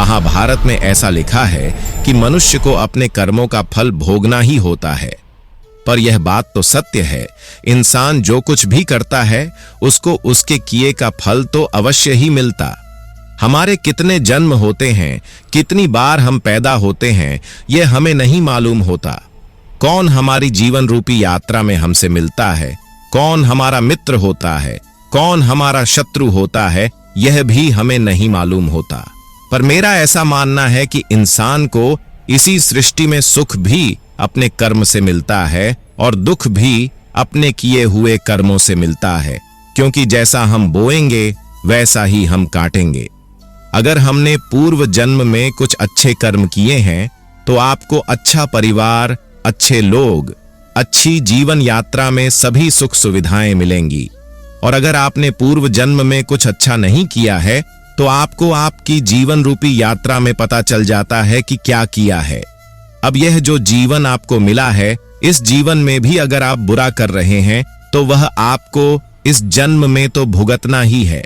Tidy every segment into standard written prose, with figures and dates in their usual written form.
महाभारत में ऐसा लिखा है कि मनुष्य को अपने कर्मों का फल भोगना ही होता है। पर यह बात तो सत्य है, इंसान जो कुछ भी करता है उसको उसके किए का फल तो अवश्य ही मिलता। हमारे कितने जन्म होते हैं, कितनी बार हम पैदा होते हैं, यह हमें नहीं मालूम होता। कौन हमारी जीवन रूपी यात्रा में हमसे मिलता है, कौन हमारा मित्र होता है, कौन हमारा शत्रु होता है, यह भी हमें नहीं मालूम होता। पर मेरा ऐसा मानना है कि इंसान को इसी सृष्टि में सुख भी अपने कर्म से मिलता है और दुख भी अपने किए हुए कर्मों से मिलता है, क्योंकि जैसा हम बोएंगे वैसा ही हम काटेंगे। अगर हमने पूर्व जन्म में कुछ अच्छे कर्म किए हैं तो आपको अच्छा परिवार, अच्छे लोग, अच्छी जीवन यात्रा में सभी सुख सुविधाएं मिलेंगी। और अगर आपने पूर्व जन्म में कुछ अच्छा नहीं किया है तो आपको आपकी जीवन रूपी यात्रा में पता चल जाता है कि क्या किया है। अब यह जो जीवन आपको मिला है, इस जीवन में भी अगर आप बुरा कर रहे हैं तो वह आपको इस जन्म में तो भुगतना ही है।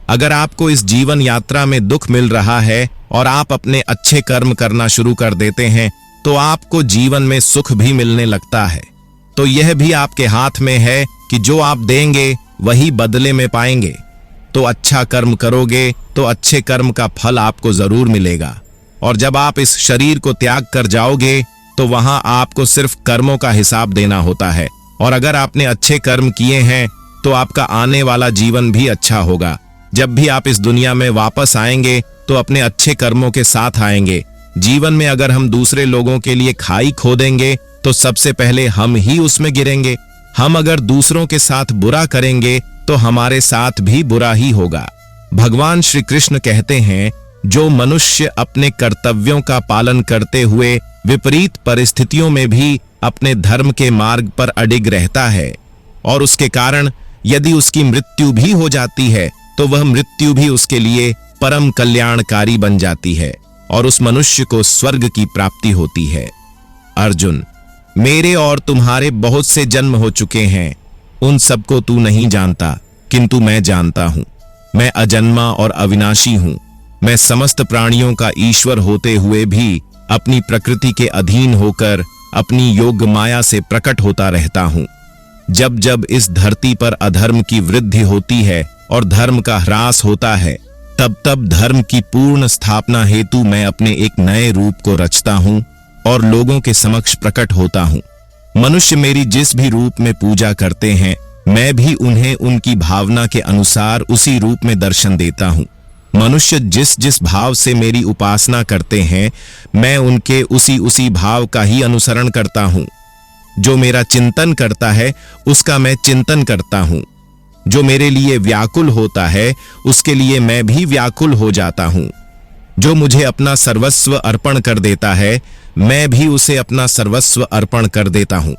अगर आपको इस जीवन यात्रा में दुख मिल रहा है और आप अपने अच्छे कर्म करना शुरू कर देते हैं तो आपको जीवन में सुख भी मिलने लगता है। तो यह भी आपके हाथ में है कि जो आप देंगे वही बदले में पाएंगे। तो अच्छा कर्म करोगे तो अच्छे कर्म का फल आपको जरूर मिलेगा। और जब आप इस शरीर को त्याग कर जाओगे तो वहां आपको सिर्फ कर्मों का हिसाब देना होता है। और अगर आपने अच्छे कर्म किए हैं तो आपका आने वाला जीवन भी अच्छा होगा। जब भी आप इस दुनिया में वापस आएंगे तो अपने अच्छे कर्मों के साथ आएंगे। जीवन में अगर हम दूसरे लोगों के लिए खाई खोदेंगे तो सबसे पहले हम ही उसमें गिरेंगे। हम अगर दूसरों के साथ बुरा करेंगे तो हमारे साथ भी बुरा ही होगा। भगवान श्री कृष्ण कहते हैं, जो मनुष्य अपने कर्तव्यों का पालन करते हुए विपरीत परिस्थितियों में भी अपने धर्म के मार्ग पर अडिग रहता है और उसके कारण यदि उसकी मृत्यु भी हो जाती है तो वह मृत्यु भी उसके लिए परम कल्याणकारी बन जाती है और उस मनुष्य को स्वर्ग की प्राप्ति होती है। अर्जुन, मेरे और तुम्हारे बहुत से जन्म हो चुके हैं, उन सबको तू नहीं जानता, किंतु मैं जानता हूं। मैं अजन्मा और अविनाशी हूं। मैं समस्त प्राणियों का ईश्वर होते हुए भी अपनी प्रकृति के अधीन होकर अपनी योग माया से प्रकट होता रहता हूं। जब जब इस धरती पर अधर्म की वृद्धि होती है और धर्म का ह्रास होता है, तब तब धर्म की पूर्ण स्थापना हेतु मैं अपने एक नए रूप को रचता हूं और लोगों के समक्ष प्रकट होता हूं। मनुष्य मेरी जिस भी रूप में पूजा करते हैं, मैं भी उन्हें उनकी भावना के अनुसार उसी रूप में दर्शन देता हूं। मनुष्य जिस जिस भाव से मेरी उपासना करते हैं, मैं उनके उसी भाव का ही अनुसरण करता हूं। जो मेरा चिंतन करता है उसका मैं चिंतन करता हूं। जो मेरे लिए व्याकुल होता है उसके लिए मैं भी व्याकुल हो जाता हूं। जो मुझे अपना सर्वस्व अर्पण कर देता है, मैं भी उसे अपना सर्वस्व अर्पण कर देता हूं।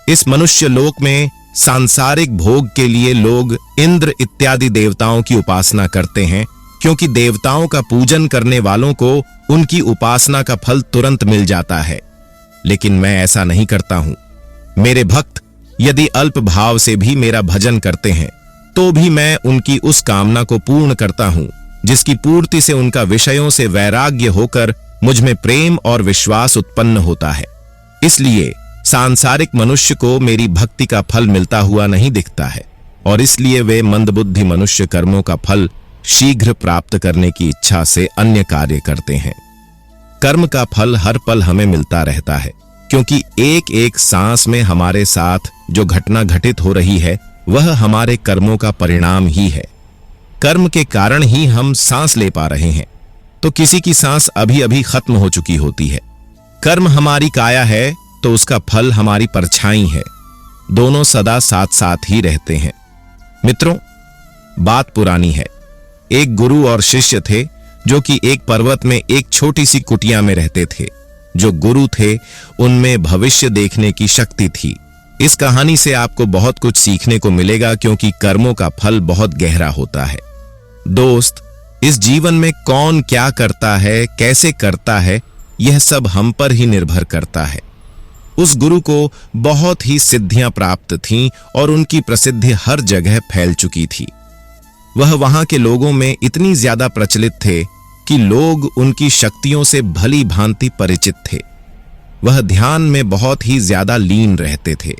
इस मनुष्य लोक में सांसारिक भोग के लिए लोग इंद्र इत्यादि देवताओं की उपासना करते हैं, क्योंकि देवताओं का पूजन करने वालों को उनकी उपासना का फल तुरंत मिल जाता है। लेकिन मैं ऐसा नहीं करता हूं। मेरे भक्त यदि अल्प भाव से भी मेरा भजन करते हैं तो भी मैं उनकी उस कामना को पूर्ण करता हूं जिसकी पूर्ति से उनका विषयों से वैराग्य होकर मुझ में प्रेम और विश्वास उत्पन्न होता है। इसलिए सांसारिक मनुष्य को मेरी भक्ति का फल मिलता हुआ नहीं दिखता है और इसलिए वे मंदबुद्धि मनुष्य कर्मों का फल शीघ्र प्राप्त करने की इच्छा से अन्य कार्य करते हैं। कर्म का फल हर पल हमें मिलता रहता है, क्योंकि एक एक सांस में हमारे साथ जो घटना घटित हो रही है वह हमारे कर्मों का परिणाम ही है। कर्म के कारण ही हम सांस ले पा रहे हैं, तो किसी की सांस अभी अभी खत्म हो चुकी होती है। कर्म हमारी काया है तो उसका फल हमारी परछाई है। दोनों सदा साथ साथ ही रहते हैं। मित्रों, बात पुरानी है। एक गुरु और शिष्य थे जो कि एक पर्वत में एक छोटी सी कुटिया में रहते थे। जो गुरु थे उनमें भविष्य देखने की शक्ति थी। इस कहानी से आपको बहुत कुछ सीखने को मिलेगा, क्योंकि कर्मों का फल बहुत गहरा होता है। दोस्त, इस जीवन में कौन क्या करता है, कैसे करता है, यह सब हम पर ही निर्भर करता है। उस गुरु को बहुत ही सिद्धियां प्राप्त थीं और उनकी प्रसिद्धि हर जगह फैल चुकी थी। वह वहां के लोगों में इतनी ज्यादा प्रचलित थे कि लोग उनकी शक्तियों से भली भांति परिचित थे। वह ध्यान में बहुत ही ज्यादा लीन रहते थे।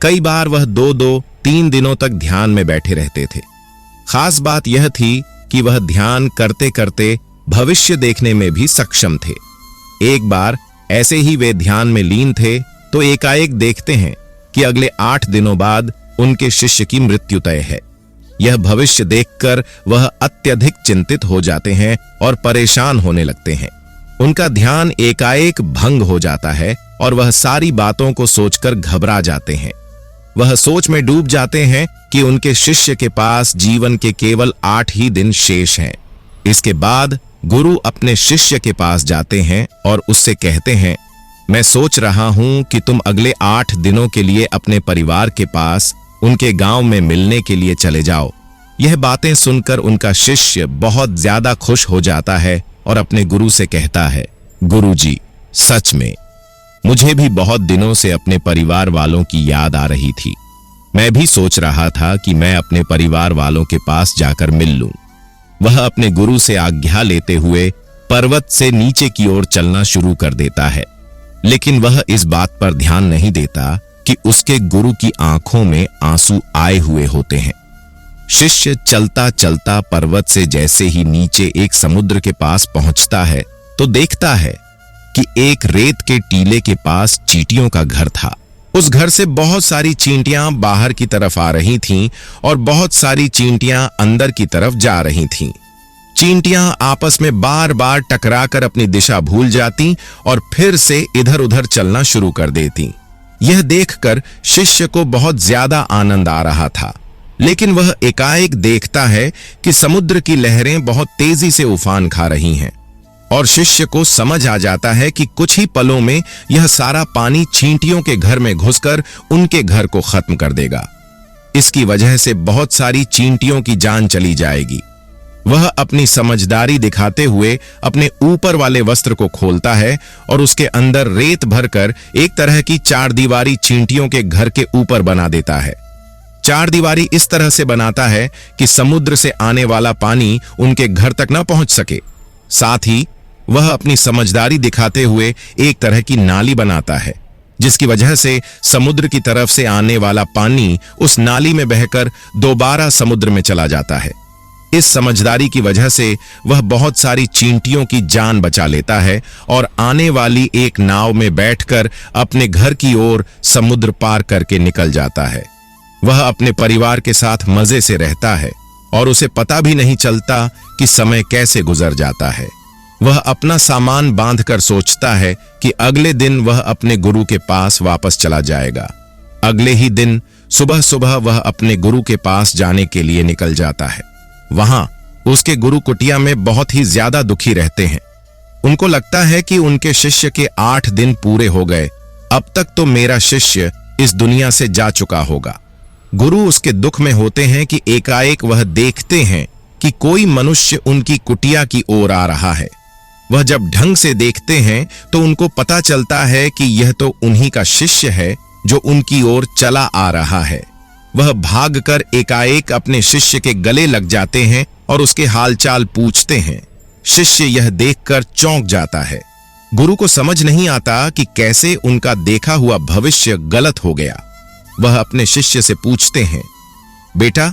कई बार वह 2-3 दिनों तक ध्यान में बैठे रहते थे। खास बात यह थी कि वह ध्यान करते करते भविष्य देखने में भी सक्षम थे। एक बार ऐसे ही वे ध्यान में लीन थे तो एकाएक देखते हैं कि अगले 8 दिनों बाद उनके शिष्य की मृत्यु तय है। यह भविष्य देखकर वह अत्यधिक चिंतित हो जाते हैं और परेशान होने लगते हैं। उनका ध्यान एकाएक भंग हो जाता है और वह सारी बातों को सोचकर घबरा जाते हैं। वह सोच में डूब जाते हैं कि उनके शिष्य के पास जीवन के केवल 8 ही दिन शेष हैं। इसके बाद गुरु अपने शिष्य के पास जाते हैं और उससे कहते हैं, मैं सोच रहा हूं कि तुम अगले 8 दिनों के लिए अपने परिवार के पास उनके गांव में मिलने के लिए चले जाओ। यह बातें सुनकर उनका शिष्य बहुत ज्यादा खुश हो जाता है और अपने गुरु से कहता है, गुरुजी, सच में मुझे भी बहुत दिनों से अपने परिवार वालों की याद आ रही थी। मैं भी सोच रहा था कि मैं अपने परिवार वालों के पास जाकर मिल लूं। वह अपने गुरु से आज्ञा लेते हुए पर्वत से नीचे की ओर चलना शुरू कर देता है, लेकिन वह इस बात पर ध्यान नहीं देता कि उसके गुरु की आंखों में आंसू आए हुए होते हैं। शिष्य चलता चलता पर्वत से जैसे ही नीचे एक समुद्र के पास पहुंचता है तो देखता है कि एक रेत के टीले के पास चींटियों का घर था। उस घर से बहुत सारी चींटियां बाहर की तरफ आ रही थीं और बहुत सारी चींटियां अंदर की तरफ जा रही थीं। चींटियां आपस में बार-बार टकराकर अपनी दिशा भूल जाती और फिर से इधर-उधर चलना शुरू कर देती। यह देखकर शिष्य को बहुत ज्यादा आनंद आ रहा था, लेकिन वह एकाएक देखता है कि समुद्र की लहरें बहुत तेजी से उफान खा रही हैं और शिष्य को समझ आ जाता है कि कुछ ही पलों में यह सारा पानी चींटियों के घर में घुसकर उनके घर को खत्म कर देगा। इसकी वजह से बहुत सारी चींटियों की जान चली जाएगी। वह अपनी समझदारी दिखाते हुए अपने ऊपर वाले वस्त्र को खोलता है और उसके अंदर रेत भरकर एक तरह की 4 दीवारी चींटियों के घर के ऊपर बना देता है। 4 दीवारी इस तरह से बनाता है कि समुद्र से आने वाला पानी उनके घर तक न पहुंच सके। साथ ही वह अपनी समझदारी दिखाते हुए एक तरह की नाली बनाता है, जिसकी वजह से समुद्र की तरफ से आने वाला पानी उस नाली में बहकर दोबारा समुद्र में चला जाता है। इस समझदारी की वजह से वह बहुत सारी चींटियों की जान बचा लेता है और आने वाली एक नाव में बैठकर अपने घर की ओर समुद्र पार करके निकल जाता है। वह अपने परिवार के साथ मजे से रहता है और उसे पता भी नहीं चलता कि समय कैसे गुजर जाता है। वह अपना सामान बांधकर सोचता है कि अगले दिन वह अपने गुरु के पास वापस चला जाएगा। अगले ही दिन सुबह सुबह वह अपने गुरु के पास जाने के लिए निकल जाता है। वहां उसके गुरु कुटिया में बहुत ही ज्यादा दुखी रहते हैं। उनको लगता है कि उनके शिष्य के 8 दिन पूरे हो गए, अब तक तो मेरा शिष्य इस दुनिया से जा चुका होगा। गुरु उसके दुख में होते हैं कि एकाएक वह देखते हैं कि कोई मनुष्य उनकी कुटिया की ओर आ रहा है। वह जब ढंग से देखते हैं तो उनको पता चलता है कि यह तो उन्हीं का शिष्य है जो उनकी ओर चला आ रहा है। वह भागकर एकाएक अपने शिष्य के गले लग जाते हैं और उसके हालचाल पूछते हैं। शिष्य यह देखकर चौंक जाता है। गुरु को समझ नहीं आता कि कैसे उनका देखा हुआ भविष्य गलत हो गया। वह अपने शिष्य से पूछते हैं, बेटा,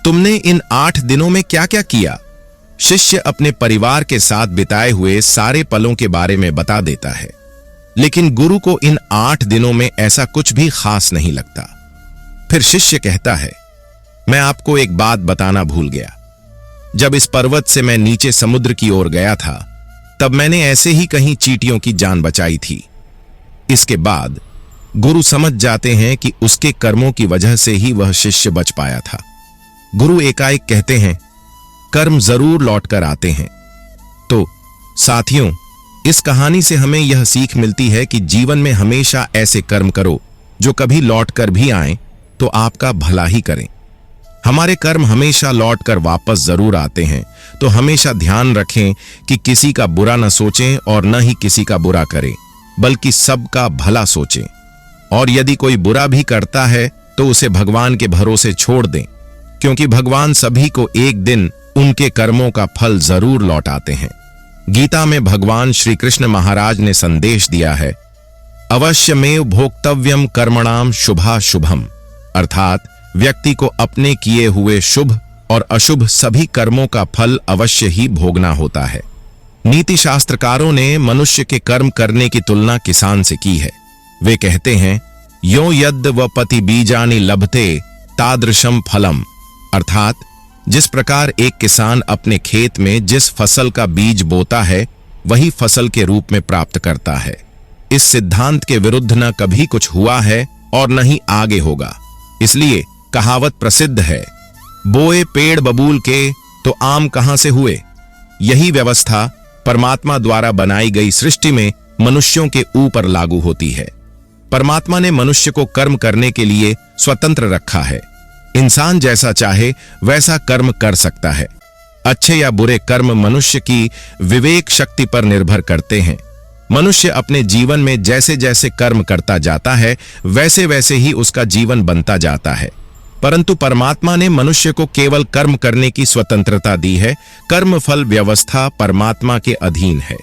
तुमने इन 8 दिनों में क्या-क्या किया? शिष्य अपने परिवार के साथ बिताए हुए सारे पलों के बारे में बता देता है, लेकिन गुरु को इन 8 दिनों में ऐसा कुछ भी खास नहीं लगता। फिर शिष्य कहता है, मैं आपको एक बात बताना भूल गया। जब इस पर्वत से मैं नीचे समुद्र की ओर गया था, तब मैंने ऐसे ही कहीं चींटियों की जान बचाई थी। इसके बाद गुरु समझ जाते हैं कि उसके कर्मों की वजह से ही वह शिष्य बच पाया था। गुरु एकाएक कहते हैं, कर्म जरूर लौट कर आते हैं। तो साथियों, इस कहानी से हमें यह सीख मिलती है कि जीवन में हमेशा ऐसे कर्म करो जो कभी लौट कर भी आए तो आपका भला ही करें। हमारे कर्म हमेशा लौट कर वापस जरूर आते हैं, तो हमेशा ध्यान रखें कि किसी का बुरा न सोचें और न ही किसी का बुरा करें, बल्कि सबका भला सोचें। और यदि कोई बुरा भी करता है तो उसे भगवान के भरोसे छोड़ दें, क्योंकि भगवान सभी को एक दिन उनके कर्मों का फल जरूर लौटाते हैं। गीता में भगवान श्री कृष्ण महाराज ने संदेश दिया है, अवश्यमेव भोक्तव्यम कर्मणाम शुभाशुभम, अर्थात व्यक्ति को अपने किए हुए शुभ और अशुभ सभी कर्मों का फल अवश्य ही भोगना होता है। नीति शास्त्रकारों ने मनुष्य के कर्म करने की तुलना किसान से की है। वे कहते हैं, यो यद् वपति बीजानि लभते तादृशम फलम, अर्थात जिस प्रकार एक किसान अपने खेत में जिस फसल का बीज बोता है वही फसल के रूप में प्राप्त करता है। इस सिद्धांत के विरुद्ध न कभी कुछ हुआ है और न ही आगे होगा। इसलिए कहावत प्रसिद्ध है, बोए पेड़ बबूल के तो आम कहां से हुए। यही व्यवस्था परमात्मा द्वारा बनाई गई सृष्टि में मनुष्यों के ऊपर लागू होती है। परमात्मा ने मनुष्य को कर्म करने के लिए स्वतंत्र रखा है। इंसान जैसा चाहे वैसा कर्म कर सकता है। अच्छे या बुरे कर्म मनुष्य की विवेक शक्ति पर निर्भर करते हैं। मनुष्य अपने जीवन में जैसे जैसे कर्म करता जाता है वैसे वैसे ही उसका जीवन बनता जाता है। परंतु परमात्मा ने मनुष्य को केवल कर्म करने की स्वतंत्रता दी है। कर्म फल व्यवस्था परमात्मा के अधीन है।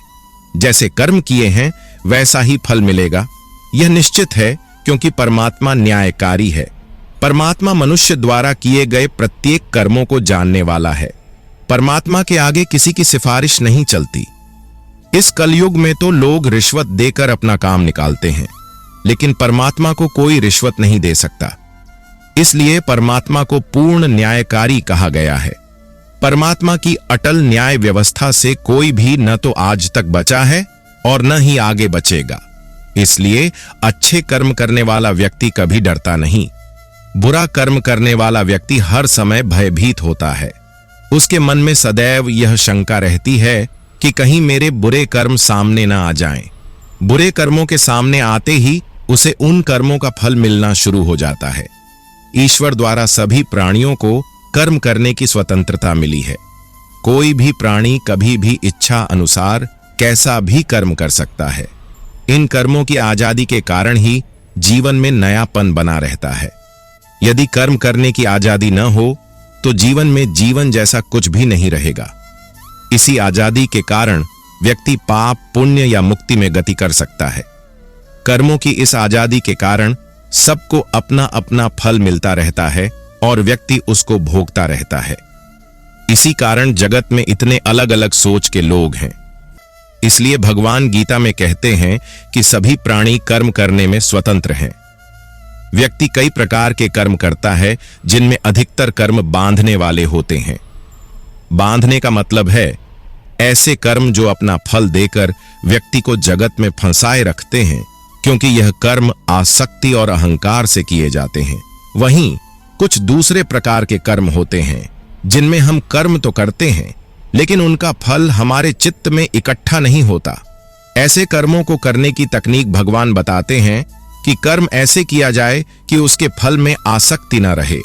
जैसे कर्म किए हैं वैसा ही फल मिलेगा, यह निश्चित है, क्योंकि परमात्मा न्यायकारी है। परमात्मा मनुष्य द्वारा किए गए प्रत्येक कर्मों को जानने वाला है। परमात्मा के आगे किसी की सिफारिश नहीं चलती। इस कलयुग में तो लोग रिश्वत देकर अपना काम निकालते हैं, लेकिन परमात्मा को कोई रिश्वत नहीं दे सकता। इसलिए परमात्मा को पूर्ण न्यायकारी कहा गया है। परमात्मा की अटल न्याय व्यवस्था से कोई भी न तो आज तक बचा है और न ही आगे बचेगा। इसलिए अच्छे कर्म करने वाला व्यक्ति कभी डरता नहीं। बुरा कर्म करने वाला व्यक्ति हर समय भयभीत होता है। उसके मन में सदैव यह शंका रहती है कि कहीं मेरे बुरे कर्म सामने न आ जाएं। बुरे कर्मों के सामने आते ही उसे उन कर्मों का फल मिलना शुरू हो जाता है। ईश्वर द्वारा सभी प्राणियों को कर्म करने की स्वतंत्रता मिली है। कोई भी प्राणी कभी भी इच्छा अनुसार कैसा भी कर्म कर सकता है। इन कर्मों की आजादी के कारण ही जीवन में नयापन बना रहता है। यदि कर्म करने की आजादी न हो तो जीवन में जीवन जैसा कुछ भी नहीं रहेगा। इसी आजादी के कारण व्यक्ति पाप, पुण्य या मुक्ति में गति कर सकता है। कर्मों की इस आजादी के कारण सबको अपना अपना फल मिलता रहता है और व्यक्ति उसको भोगता रहता है। इसी कारण जगत में इतने अलग अलग सोच के लोग हैं। इसलिए भगवान गीता में कहते हैं कि सभी प्राणी कर्म करने में स्वतंत्र हैं। व्यक्ति कई प्रकार के कर्म करता है, जिनमें अधिकतर कर्म बांधने वाले होते हैं। बांधने का मतलब है ऐसे कर्म जो अपना फल देकर व्यक्ति को जगत में फंसाए रखते हैं, क्योंकि यह कर्म आसक्ति और अहंकार से किए जाते हैं। वहीं कुछ दूसरे प्रकार के कर्म होते हैं जिनमें हम कर्म तो करते हैं, लेकिन उनका फल हमारे चित्त में इकट्ठा नहीं होता। ऐसे कर्मों को करने की तकनीक भगवान बताते हैं कि कर्म ऐसे किया जाए कि उसके फल में आसक्ति न रहे।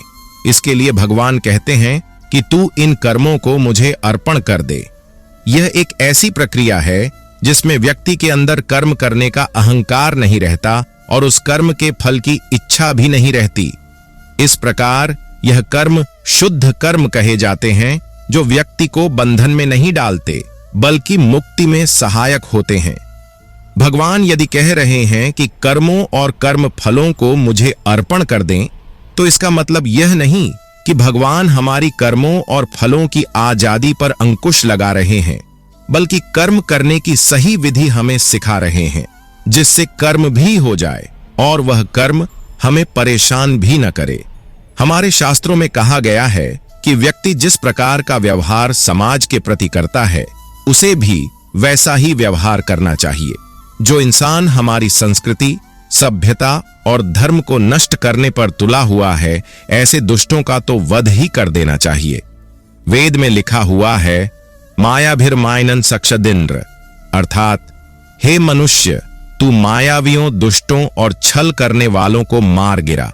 इसके लिए भगवान कहते हैं कि तू इन कर्मों को मुझे अर्पण कर दे। यह एक ऐसी प्रक्रिया है जिसमें व्यक्ति के अंदर कर्म करने का अहंकार नहीं रहता और उस कर्म के फल की इच्छा भी नहीं रहती। इस प्रकार यह कर्म शुद्ध कर्म कहे जाते हैं, जो व्यक्ति को बंधन में नहीं डालते बल्कि मुक्ति में सहायक होते हैं। भगवान यदि कह रहे हैं कि कर्मों और कर्म फलों को मुझे अर्पण कर दें, तो इसका मतलब यह नहीं कि भगवान हमारी कर्मों और फलों की आजादी पर अंकुश लगा रहे हैं, बल्कि कर्म करने की सही विधि हमें सिखा रहे हैं, जिससे कर्म भी हो जाए और वह कर्म हमें परेशान भी न करे। हमारे शास्त्रों में कहा गया है कि व्यक्ति जिस प्रकार का व्यवहार समाज के प्रति करता है, उसे भी वैसा ही व्यवहार करना चाहिए। जो इंसान हमारी संस्कृति, सभ्यता और धर्म को नष्ट करने पर तुला हुआ है, ऐसे दुष्टों का तो वध ही कर देना चाहिए। वेद में लिखा हुआ है, मायाभिर्मायनन सक्षदिन्द्र, अर्थात हे मनुष्य, तू मायावियों, दुष्टों और छल करने वालों को मार गिरा।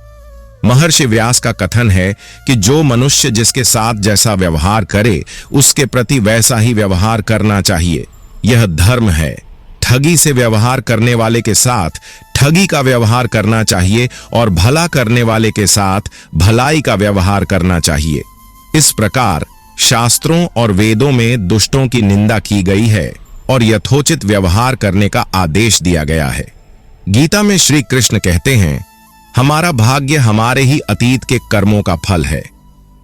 महर्षि व्यास का कथन है कि जो मनुष्य जिसके साथ जैसा व्यवहार करे, उसके प्रति वैसा ही व्यवहार करना चाहिए। यह धर्म है। ठगी से व्यवहार करने वाले के साथ ठगी का व्यवहार करना चाहिए और भला करने वाले के साथ भलाई का व्यवहार करना चाहिए। इस प्रकार शास्त्रों और वेदों में दुष्टों की निंदा की गई है और यथोचित व्यवहार करने का आदेश दिया गया है। गीता में श्री कृष्ण कहते हैं, हमारा भाग्य हमारे ही अतीत के कर्मों का फल है।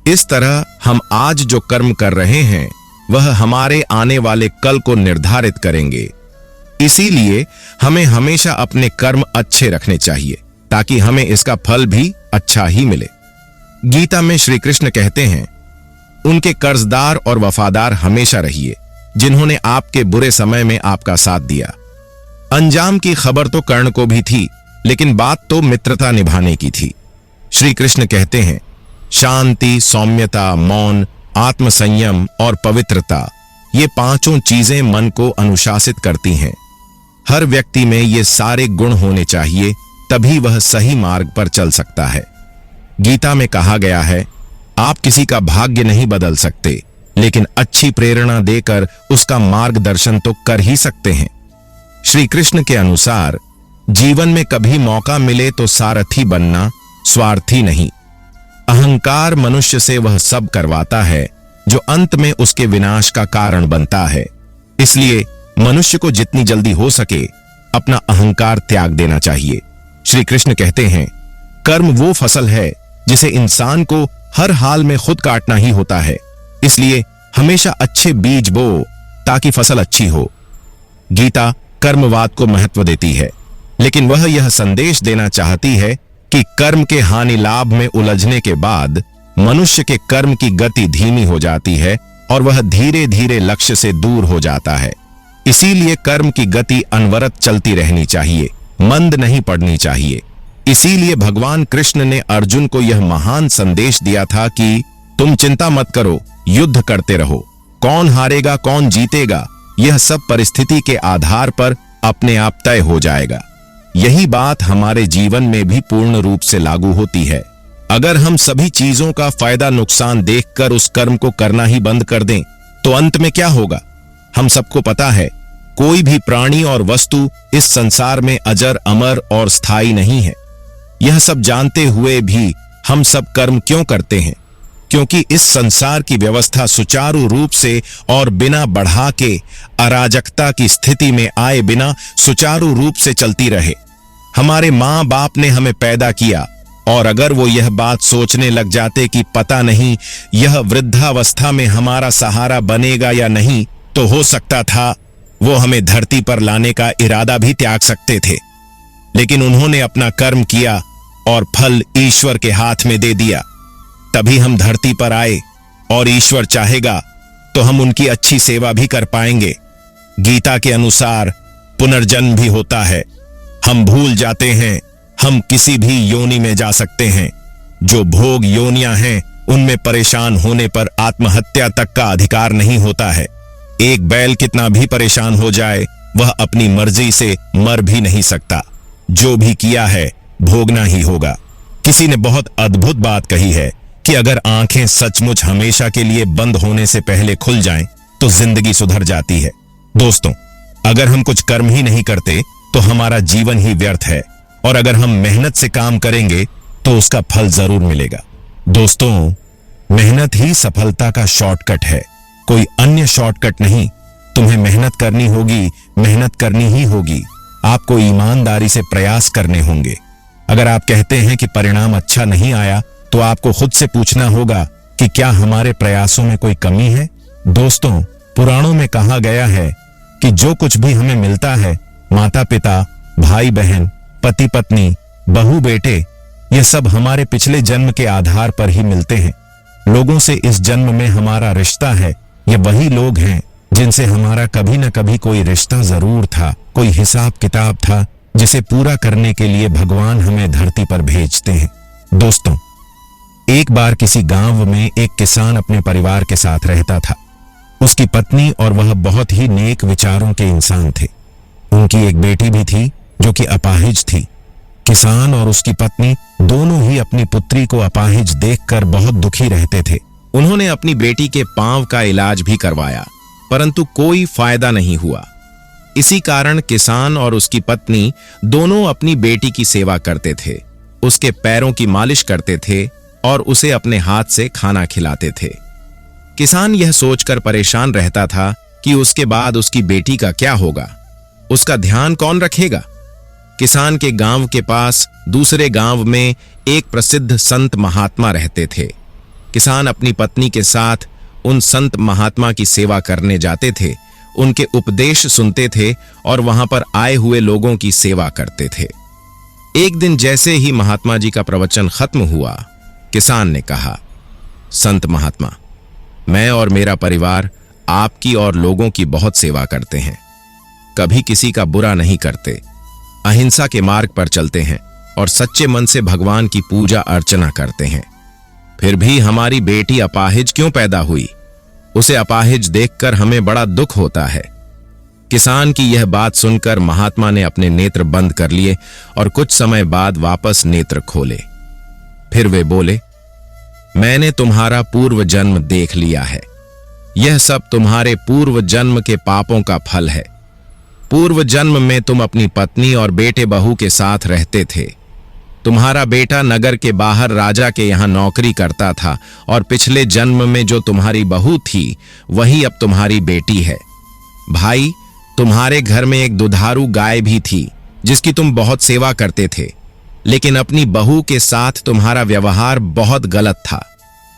इस तरह हम आज जो कर्म कर रहे हैं वह हमारे आने वाले कल को निर्धारित करेंगे। इसीलिए हमें हमेशा अपने कर्म अच्छे रखने चाहिए ताकि हमें इसका फल भी अच्छा ही मिले। गीता में श्री कृष्ण कहते हैं, उनके कर्जदार और वफादार हमेशा रहिए जिन्होंने आपके बुरे समय में आपका साथ दिया। अंजाम की खबर तो कर्ण को भी थी, लेकिन बात तो मित्रता निभाने की थी। श्री कृष्ण कहते हैं, शांति, सौम्यता, मौन, आत्मसंयम और पवित्रता, ये पांचों चीजें मन को अनुशासित करती हैं। हर व्यक्ति में ये सारे गुण होने चाहिए, तभी वह सही मार्ग पर चल सकता है। गीता में कहा गया है, आप किसी का भाग्य नहीं बदल सकते, लेकिन अच्छी प्रेरणा देकर उसका मार्गदर्शन तो कर ही सकते हैं। श्री कृष्ण के अनुसार जीवन में कभी मौका मिले तो सारथी बनना, स्वार्थी नहीं। अहंकार मनुष्य से वह सब करवाता है जो अंत में उसके विनाश का कारण बनता है। इसलिए मनुष्य को जितनी जल्दी हो सके अपना अहंकार त्याग देना चाहिए। श्री कृष्ण कहते हैं, कर्म वो फसल है जिसे इंसान को हर हाल में खुद काटना ही होता है। इसलिए हमेशा अच्छे बीज बो ताकि फसल अच्छी हो। गीता कर्मवाद को महत्व देती है, लेकिन वह यह संदेश देना चाहती है कि कर्म के हानि लाभ में उलझने के बाद मनुष्य के कर्म की गति धीमी हो जाती है और वह धीरे धीरे लक्ष्य से दूर हो जाता है। इसीलिए कर्म की गति अनवरत चलती रहनी चाहिए, मंद नहीं पड़नी चाहिए। इसीलिए भगवान कृष्ण ने अर्जुन को यह महान संदेश दिया था कि तुम चिंता मत करो, युद्ध करते रहो। कौन हारेगा कौन जीतेगा यह सब परिस्थिति के आधार पर अपने आप तय हो जाएगा। यही बात हमारे जीवन में भी पूर्ण रूप से लागू होती है। अगर हम सभी चीजों का फायदा नुकसान देखकर उस कर्म को करना ही बंद कर दें तो अंत में क्या होगा? हम सबको पता है, कोई भी प्राणी और वस्तु इस संसार में अजर, अमर और स्थायी नहीं है। यह सब जानते हुए भी हम सब कर्म क्यों करते हैं? क्योंकि इस संसार की व्यवस्था सुचारू रूप से और बिना बढ़ा के अराजकता की स्थिति में आए बिना सुचारू रूप से चलती रहे। हमारे माँ बाप ने हमें पैदा किया और अगर वो यह बात सोचने लग जाते कि पता नहीं यह वृद्धावस्था में हमारा सहारा बनेगा या नहीं, तो हो सकता था वो हमें धरती पर लाने का इरादा भी त्याग सकते थे। लेकिन उन्होंने अपना कर्म किया और फल ईश्वर के हाथ में दे दिया। तभी हम धरती पर आए और ईश्वर चाहेगा तो हम उनकी अच्छी सेवा भी कर पाएंगे। गीता के अनुसार पुनर्जन्म भी होता है। हम भूल जाते हैं हम किसी भी योनि में जा सकते हैं। जो भोग योनियां हैं उनमें परेशान होने पर आत्महत्या तक का अधिकार नहीं होता है। एक बैल कितना भी परेशान हो जाए वह अपनी मर्जी से मर भी नहीं सकता। जो भी किया है भोगना ही होगा। किसी ने बहुत अद्भुत बात कही है कि अगर आंखें सचमुच हमेशा के लिए बंद होने से पहले खुल जाएं तो जिंदगी सुधर जाती है। दोस्तों, अगर हम कुछ कर्म ही नहीं करते तो हमारा जीवन ही व्यर्थ है, और अगर हम मेहनत से काम करेंगे तो उसका फल जरूर मिलेगा। दोस्तों, मेहनत ही सफलता का शॉर्टकट है, कोई अन्य शॉर्टकट नहीं। तुम्हें मेहनत करनी होगी, मेहनत करनी ही होगी। आपको ईमानदारी से प्रयास करने होंगे। अगर आप कहते हैं कि परिणाम अच्छा नहीं आया तो आपको खुद से पूछना होगा कि क्या हमारे प्रयासों में कोई कमी है। दोस्तों, पुराणों में कहा गया है कि जो कुछ भी हमें मिलता है, माता पिता, भाई बहन, पति पत्नी, बहू बेटे, ये सब हमारे पिछले जन्म के आधार पर ही मिलते हैं। लोगों से इस जन्म में हमारा रिश्ता है। ये वही लोग हैं जिनसे हमारा कभी न कभी कोई रिश्ता जरूर था, कोई हिसाब किताब था जिसे पूरा करने के लिए भगवान हमें धरती पर भेजते हैं। दोस्तों, एक बार किसी गांव में एक किसान अपने परिवार के साथ रहता था। उसकी पत्नी और वह बहुत ही नेक विचारों के इंसान थे। उनकी एक बेटी भी थी जो कि अपाहिज थी। किसान और उसकी पत्नी दोनों ही अपनी पुत्री को अपाहिज देखकर बहुत दुखी रहते थे। उन्होंने अपनी बेटी के पांव का इलाज भी करवाया, परंतु कोई फायदा नहीं हुआ। इसी कारण किसान और उसकी पत्नी दोनों अपनी बेटी की सेवा करते थे, उसके पैरों की मालिश करते थे और उसे अपने हाथ से खाना खिलाते थे। किसान यह सोचकर परेशान रहता था कि उसके बाद उसकी बेटी का क्या होगा, उसका ध्यान कौन रखेगा। किसान के गांव के पास दूसरे गांव में एक प्रसिद्ध संत महात्मा रहते थे। किसान अपनी पत्नी के साथ उन संत महात्मा की सेवा करने जाते थे, उनके उपदेश सुनते थे और वहां पर आए हुए लोगों की सेवा करते थे। एक दिन जैसे ही महात्मा जी का प्रवचन खत्म हुआ, किसान ने कहा, संत महात्मा, मैं और मेरा परिवार आपकी और लोगों की बहुत सेवा करते हैं, कभी किसी का बुरा नहीं करते, अहिंसा के मार्ग पर चलते हैं और सच्चे मन से भगवान की पूजा अर्चना करते हैं। फिर भी हमारी बेटी अपाहिज क्यों पैदा हुई? उसे अपाहिज देखकर हमें बड़ा दुख होता है। किसान की यह बात सुनकर महात्मा ने अपने नेत्र बंद कर लिए और कुछ समय बाद वापस नेत्र खोले। फिर वे बोले, मैंने तुम्हारा पूर्व जन्म देख लिया है। यह सब तुम्हारे पूर्व जन्म के पापों का फल है। पूर्व जन्म में तुम अपनी पत्नी और बेटे बहू के साथ रहते थे। तुम्हारा बेटा नगर के बाहर राजा के यहां नौकरी करता था और पिछले जन्म में जो तुम्हारी बहू थी वही अब तुम्हारी बेटी है। भाई, तुम्हारे घर में एक दुधारू गाय भी थी जिसकी तुम बहुत सेवा करते थे, लेकिन अपनी बहू के साथ तुम्हारा व्यवहार बहुत गलत था।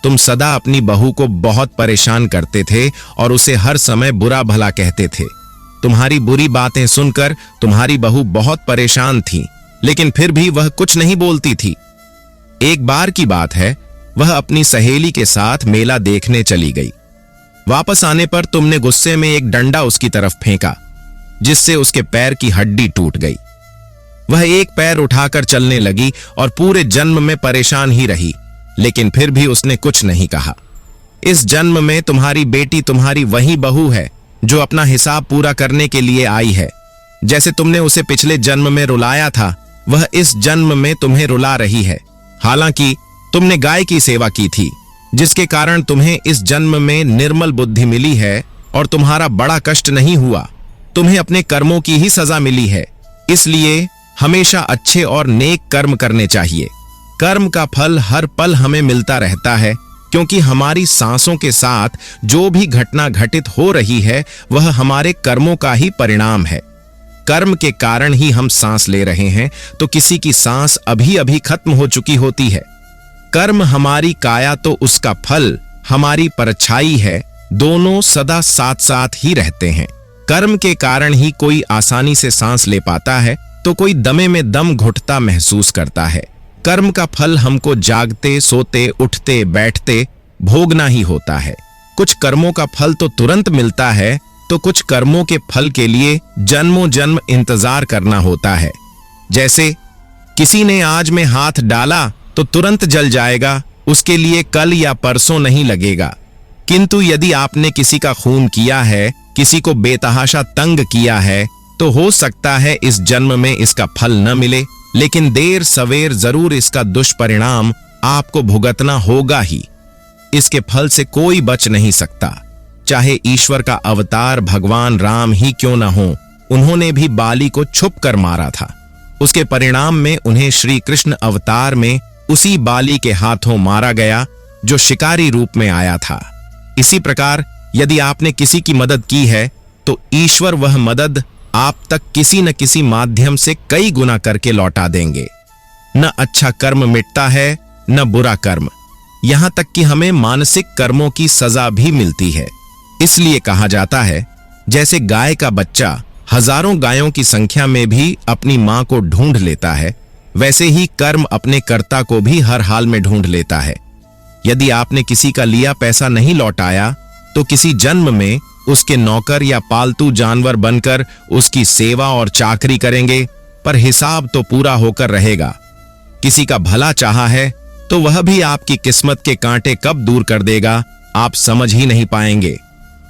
तुम सदा अपनी बहू को बहुत परेशान करते थे और उसे हर समय बुरा भला कहते थे। तुम्हारी बुरी बातें सुनकर तुम्हारी बहू बहुत परेशान थी, लेकिन फिर भी वह कुछ नहीं बोलती थी। एक बार की बात है, वह अपनी सहेली के साथ मेला देखने चली गई। वापस आने पर तुमने गुस्से में एक डंडा उसकी तरफ फेंका, जिससे उसके पैर की हड्डी टूट गई। वह एक पैर उठाकर चलने लगी और पूरे जन्म में परेशान ही रही, लेकिन फिर भी उसने कुछ नहीं कहा। इस जन्म में तुम्हारी बेटी तुम्हारी वही बहू है जो अपना हिसाब पूरा करने के लिए आई है। जैसे तुमने उसे पिछले जन्म में रुलाया था, वह इस जन्म में तुम्हें रुला रही है। हालांकि तुमने गाय की सेवा की थी, जिसके कारण तुम्हें इस जन्म में निर्मल बुद्धि मिली है और तुम्हारा बड़ा कष्ट नहीं हुआ। तुम्हें अपने कर्मों की ही सजा मिली है। इसलिए हमेशा अच्छे और नेक कर्म करने चाहिए। कर्म का फल हर पल हमें मिलता रहता है, क्योंकि हमारी सांसों के साथ जो भी घटना घटित हो रही है वह हमारे कर्मों का ही परिणाम है। कर्म के कारण ही हम सांस ले रहे हैं, तो किसी की सांस अभी अभी खत्म हो चुकी होती है। कर्म हमारी काया तो उसका फल हमारी परछाई है, दोनों सदा साथ साथ ही रहते हैं। कर्म के कारण ही कोई आसानी से सांस ले पाता है, तो कोई दमे में दम घुटता महसूस करता है। कर्म का फल हमको जागते, सोते, उठते, बैठते भोगना ही होता है। कुछ कर्मों का फल तो तुरंत मिलता है, तो कुछ कर्मों के फल के लिए जन्मों जन्म इंतजार करना होता है। जैसे किसी ने आज में हाथ डाला तो तुरंत जल जाएगा, उसके लिए कल या परसों नहीं लगेगा। किंतु यदि आपने किसी का खून किया है, किसी को बेतहाशा तंग किया है, तो हो सकता है इस जन्म में इसका फल न मिले, लेकिन देर सवेर जरूर इसका दुष्परिणाम आपको भुगतना होगा ही। इसके फल से कोई बच नहीं सकता। चाहे ईश्वर का अवतार भगवान राम ही क्यों न हो, उन्होंने भी बाली को छुप कर मारा था। उसके परिणाम में उन्हें श्री कृष्ण अवतार में उसी बाली के हाथों मारा गया जो शिकारी रूप में आया था। इसी प्रकार यदि आपने किसी की मदद की है, तो ईश्वर वह मदद आप तक किसी न किसी माध्यम से कई गुना करके लौटा देंगे। न अच्छा कर्म मिटता है, न बुरा कर्म, यहां तक कि हमें मानसिक कर्मों की सजा भी मिलती है। इसलिए कहा जाता है, जैसे गाय का बच्चा हजारों गायों की संख्या में भी अपनी मां को ढूंढ लेता है, वैसे ही कर्म अपने कर्ता को भी हर हाल में ढूंढ लेता है। यदि आपने किसी का लिया पैसा नहीं लौटाया, तो किसी जन्म में उसके नौकर या पालतू जानवर बनकर उसकी सेवा और चाकरी करेंगे, पर हिसाब तो पूरा होकर रहेगा। किसी का भला चाहा है तो वह भी आपकी किस्मत के कांटे कब दूर कर देगा, आप समझ ही नहीं पाएंगे।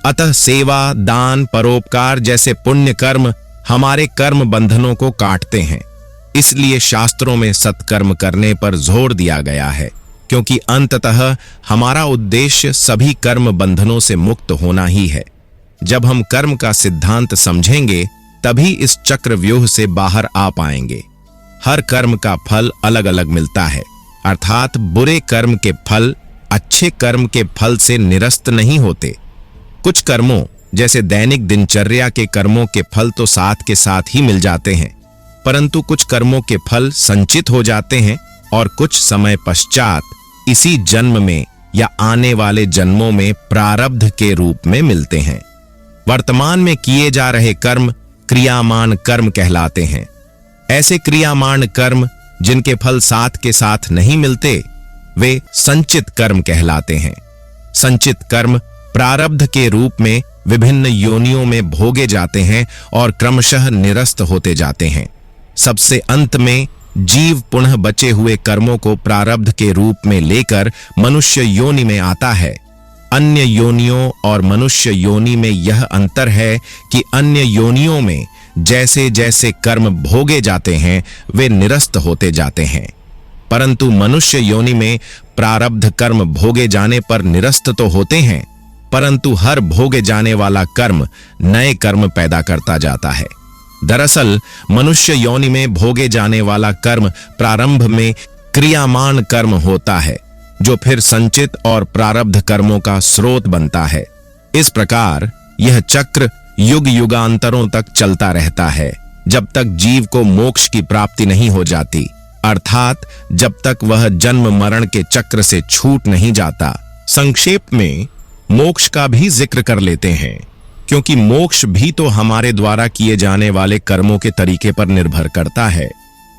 अतः सेवा, दान, परोपकार जैसे पुण्य कर्म हमारे कर्म बंधनों को काटते हैं। इसलिए शास्त्रों में सत्कर्म करने पर जोर दिया गया है, क्योंकि अंततः हमारा उद्देश्य सभी कर्म बंधनों से मुक्त होना ही है। जब हम कर्म का सिद्धांत समझेंगे, तभी इस चक्रव्यूह से बाहर आ पाएंगे। हर कर्म का फल अलग अलग मिलता है, अर्थात बुरे कर्म के फल अच्छे कर्म के फल से निरस्त नहीं होते। कुछ कर्मों जैसे दैनिक दिनचर्या के कर्मों के फल तो साथ के साथ ही मिल जाते हैं, परंतु कुछ कर्मों के फल संचित हो जाते हैं और कुछ समय पश्चात इसी जन्म में या आने वाले जन्मों में प्रारब्ध के रूप में मिलते हैं। वर्तमान में किए जा रहे कर्म क्रियामान कर्म कहलाते हैं। ऐसे क्रियामान कर्म जिनके फल साथ के साथ नहीं मिलते, वे संचित कर्म कहलाते हैं। संचित कर्म प्रारब्ध के रूप में विभिन्न योनियों में भोगे जाते हैं और क्रमशः निरस्त होते जाते हैं। सबसे अंत में जीव पुनः बचे हुए कर्मों को प्रारब्ध के रूप में लेकर मनुष्य योनि में आता है। अन्य योनियों और मनुष्य योनि में यह अंतर है कि अन्य योनियों में जैसे जैसे कर्म भोगे जाते हैं वे निरस्त होते जाते हैं, परंतु मनुष्य योनि में प्रारब्ध कर्म भोगे जाने पर निरस्त तो होते हैं, परंतु हर भोगे जाने वाला कर्म नए कर्म पैदा करता जाता है। दरअसल मनुष्य योनि में भोगे जाने वाला कर्म प्रारंभ में क्रियामान कर्म होता है, जो फिर संचित और प्रारब्ध कर्मों का स्रोत बनता है। इस प्रकार यह चक्र युग युगांतरों तक चलता रहता है, जब तक जीव को मोक्ष की प्राप्ति नहीं हो जाती, अर्थात जब तक वह जन्म मरण के चक्र से छूट नहीं जाता। संक्षेप में मोक्ष का भी जिक्र कर लेते हैं, क्योंकि मोक्ष भी तो हमारे द्वारा किए जाने वाले कर्मों के तरीके पर निर्भर करता है।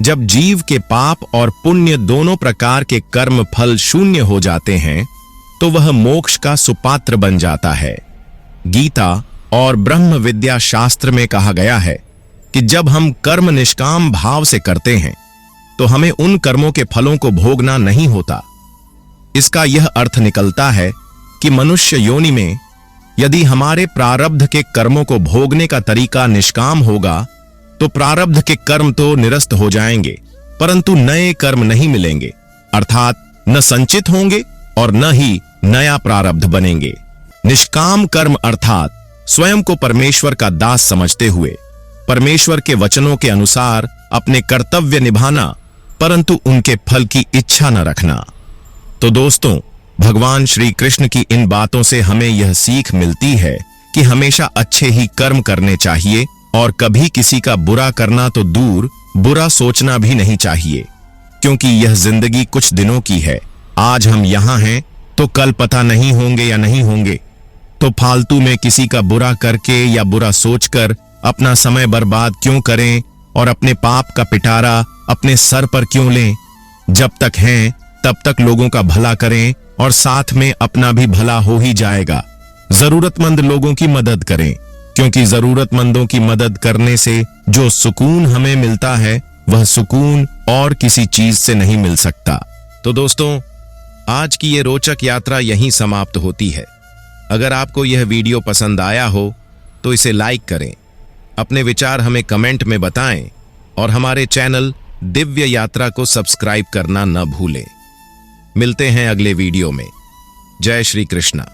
जब जीव के पाप और पुण्य दोनों प्रकार के कर्म फल शून्य हो जाते हैं, तो वह मोक्ष का सुपात्र बन जाता है। गीता और ब्रह्म विद्या शास्त्र में कहा गया है कि जब हम कर्म निष्काम भाव से करते हैं, तो हमें उन कर्मों के फलों को भोगना नहीं होता। इसका यह अर्थ निकलता है कि मनुष्य योनि में यदि हमारे प्रारब्ध के कर्मों को भोगने का तरीका निष्काम होगा, तो प्रारब्ध के कर्म तो निरस्त हो जाएंगे, परंतु नए कर्म नहीं मिलेंगे, अर्थात न संचित होंगे और न ही नया प्रारब्ध बनेंगे। निष्काम कर्म अर्थात स्वयं को परमेश्वर का दास समझते हुए परमेश्वर के वचनों के अनुसार अपने कर्तव्य निभाना, परंतु उनके फल की इच्छा न रखना। तो दोस्तों, भगवान श्री कृष्ण की इन बातों से हमें यह सीख मिलती है कि हमेशा अच्छे ही कर्म करने चाहिए और कभी किसी का बुरा करना तो दूर, बुरा सोचना भी नहीं चाहिए, क्योंकि यह जिंदगी कुछ दिनों की है। आज हम यहां हैं तो कल पता नहीं होंगे या नहीं होंगे, तो फालतू में किसी का बुरा करके या बुरा सोचकर अपना समय बर्बाद क्यों करें और अपने पाप का पिटारा अपने सर पर क्यों लें। जब तक हैं तब तक लोगों का भला करें और साथ में अपना भी भला हो ही जाएगा। जरूरतमंद लोगों की मदद करें, क्योंकि जरूरतमंदों की मदद करने से जो सुकून हमें मिलता है, वह सुकून और किसी चीज से नहीं मिल सकता। तो दोस्तों, आज की ये रोचक यात्रा यहीं समाप्त होती है। अगर आपको यह वीडियो पसंद आया हो तो इसे लाइक करें, अपने विचार हमें कमेंट में बताएं और हमारे चैनल दिव्य यात्रा को सब्सक्राइब करना न भूलें। मिलते हैं अगले वीडियो में। जय श्री कृष्णा।